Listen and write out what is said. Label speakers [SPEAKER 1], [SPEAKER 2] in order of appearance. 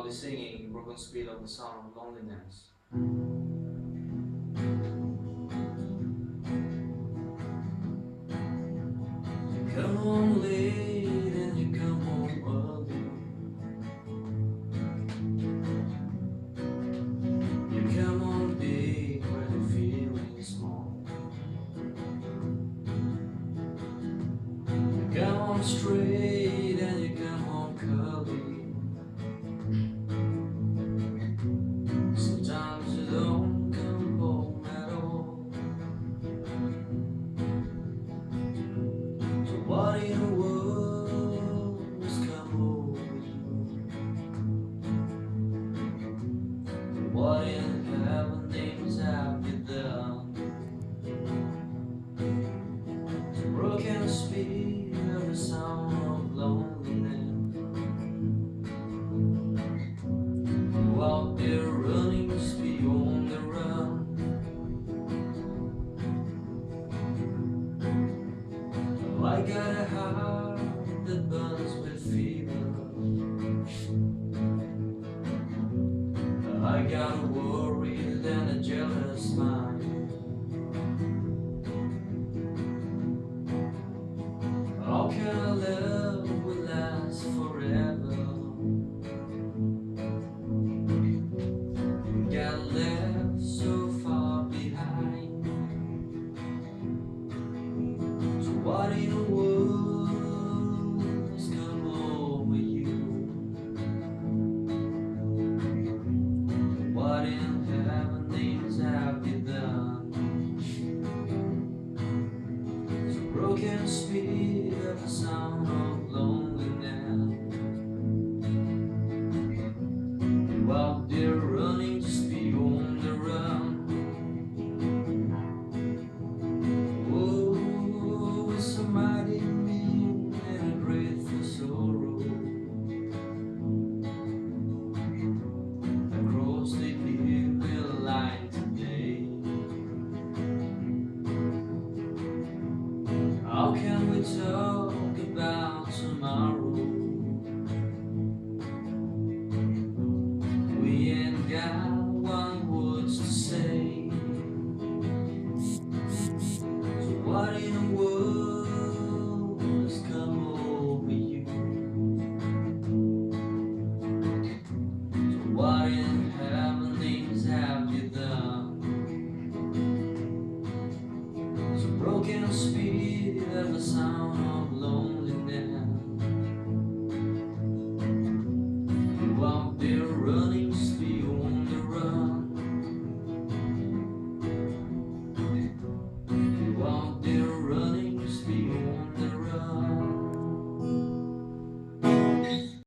[SPEAKER 1] loudly singing broken speed of the sound of loneliness. You come home late and you come home early. You come home big when you're feeling small. You come home straight and you come home curly. Sometimes you don't come home at all. So what in the world has come over you? What in heaven names have you done? The broken speed of the sound of loneliness. You out there running to speed on the run. I got a heart that burns with fever. I got a worried and a jealous mind. How can a love will last forever? Got left so far behind. So what in the world has come over you? What in heaven names have you done? So broken speed of the sound of loneliness. You out there running to speed on the run. Oh, it's somebody mean and a grateful sorrow. Across the evil line today. How can we talk about tomorrow? We ain't got one words to say. So what in the world has come over you? So what in